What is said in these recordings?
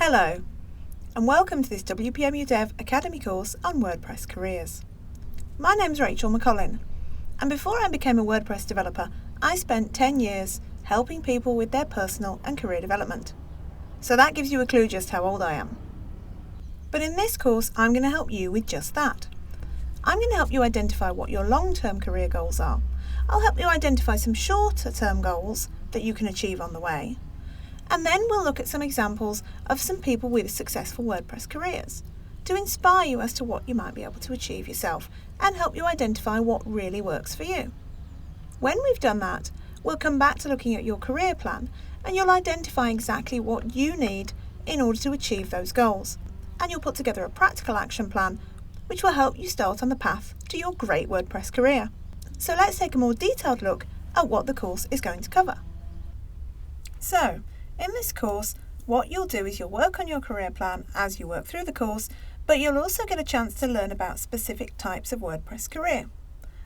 Hello, and welcome to this WPMU DEV Academy course on WordPress careers. My name's Rachel McCollin, and before I became a WordPress developer, I spent 10 years helping people with their personal and career development. So that gives you a clue just how old I am. But in this course, I'm going to help you with just that. I'm going to help you identify what your long-term career goals are. I'll help you identify some shorter-term goals that you can achieve on the way. And then we'll look at some examples of some people with successful WordPress careers to inspire you as to what you might be able to achieve yourself and help you identify what really works for you. When we've done that, we'll come back to looking at your career plan and you'll identify exactly what you need in order to achieve those goals. And you'll put together a practical action plan which will help you start on the path to your great WordPress career. So let's take a more detailed look at what the course is going to cover. So, in this course, what you'll do is you'll work on your career plan as you work through the course, but you'll also get a chance to learn about specific types of WordPress career.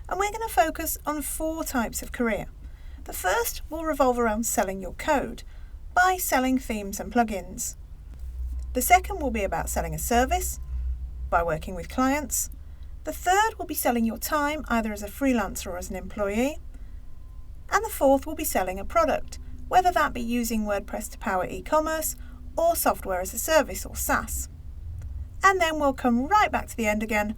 And we're going to focus on 4 types of career. The first will revolve around selling your code by selling themes and plugins. The second will be about selling a service by working with clients. The third will be selling your time either as a freelancer or as an employee. And the fourth will be selling a product, whether that be using WordPress to power e-commerce or software as a service or SaaS. And then we'll come right back to the end again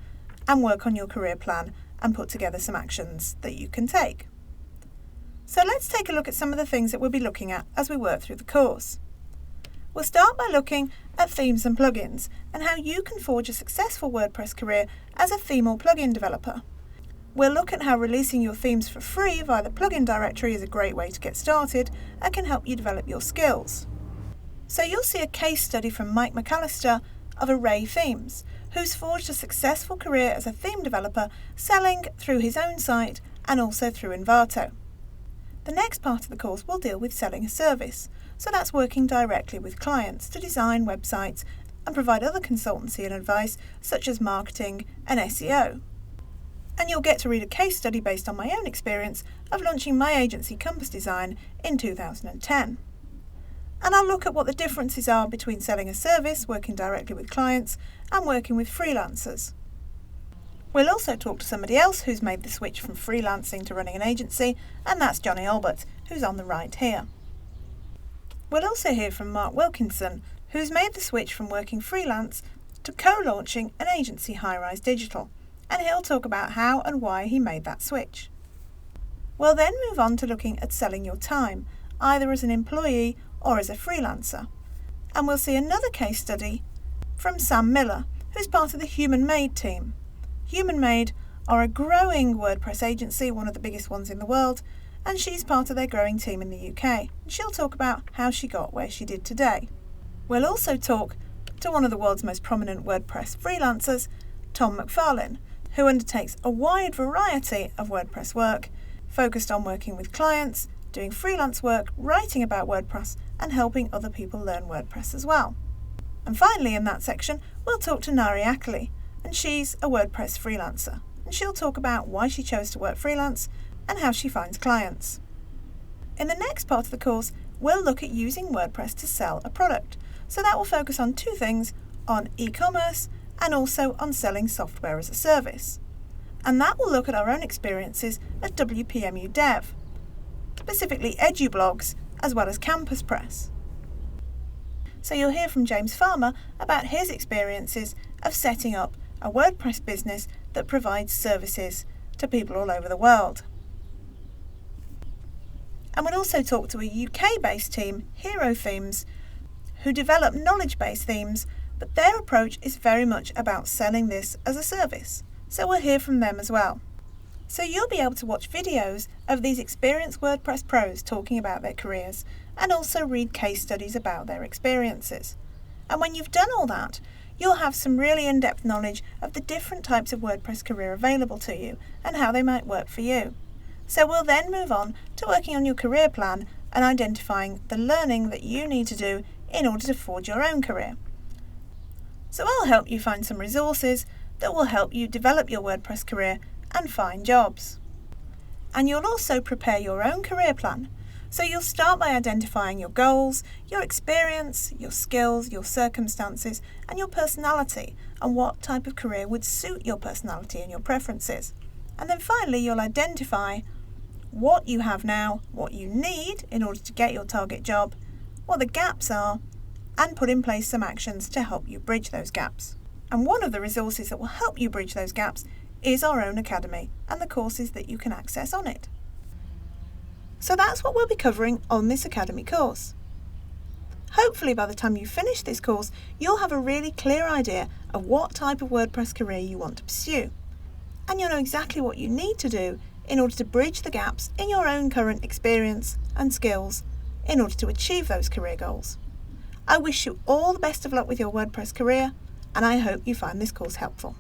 and work on your career plan and put together some actions that you can take. So let's take a look at some of the things that we'll be looking at as we work through the course. We'll start by looking at themes and plugins and how you can forge a successful WordPress career as a theme or plugin developer. We'll look at how releasing your themes for free via the plugin directory is a great way to get started and can help you develop your skills. So you'll see a case study from Mike McAllister of Array Themes, who's forged a successful career as a theme developer selling through his own site and also through Envato. The next part of the course will deal with selling a service, so that's working directly with clients to design websites and provide other consultancy and advice such as marketing and SEO. And you'll get to read a case study based on my own experience of launching my agency Compass Design in 2010. And I'll look at what the differences are between selling a service, working directly with clients, and working with freelancers. We'll also talk to somebody else who's made the switch from freelancing to running an agency, and that's Johnny Albert, who's on the right here. We'll also hear from Mark Wilkinson, who's made the switch from working freelance to co-launching an agency, High-Rise Digital, and he'll talk about how and why he made that switch. We'll then move on to looking at selling your time, either as an employee or as a freelancer. And we'll see another case study from Sam Miller, who's part of the Human Made team. Human Made are a growing WordPress agency, one of the biggest ones in the world, and she's part of their growing team in the UK. And she'll talk about how she got where she did today. We'll also talk to one of the world's most prominent WordPress freelancers, Tom McFarlane, who undertakes a wide variety of WordPress work, focused on working with clients, doing freelance work, writing about WordPress, and helping other people learn WordPress as well. And finally, in that section, we'll talk to Nari Akali, and she's a WordPress freelancer, and she'll talk about why she chose to work freelance and how she finds clients. In the next part of the course, we'll look at using WordPress to sell a product, so that will focus on 2 things, on e-commerce and also on selling software as a service. And that will look at our own experiences at WPMU DEV, specifically EduBlogs as well as Campus Press. So you'll hear from James Farmer about his experiences of setting up a WordPress business that provides services to people all over the world. And we'll also talk to a UK-based team, Hero Themes, who develop knowledge-based themes, but their approach is very much about selling this as a service. So we'll hear from them as well. So you'll be able to watch videos of these experienced WordPress pros talking about their careers and also read case studies about their experiences. And when you've done all that, you'll have some really in-depth knowledge of the different types of WordPress career available to you and how they might work for you. So we'll then move on to working on your career plan and identifying the learning that you need to do in order to forge your own career. So I'll help you find some resources that will help you develop your WordPress career and find jobs. And you'll also prepare your own career plan So you'll start by identifying your goals, your experience, your skills, your circumstances, and your personality, and what type of career would suit your personality and your preferences. And then finally, you'll identify what you have now, what you need in order to get your target job, what the gaps are, and put in place some actions to help you bridge those gaps. And one of the resources that will help you bridge those gaps is our own academy and the courses that you can access on it. So that's what we'll be covering on this academy course. Hopefully by the time you finish this course, you'll have a really clear idea of what type of WordPress career you want to pursue. And you'll know exactly what you need to do in order to bridge the gaps in your own current experience and skills in order to achieve those career goals. I wish you all the best of luck with your WordPress career, and I hope you find this course helpful.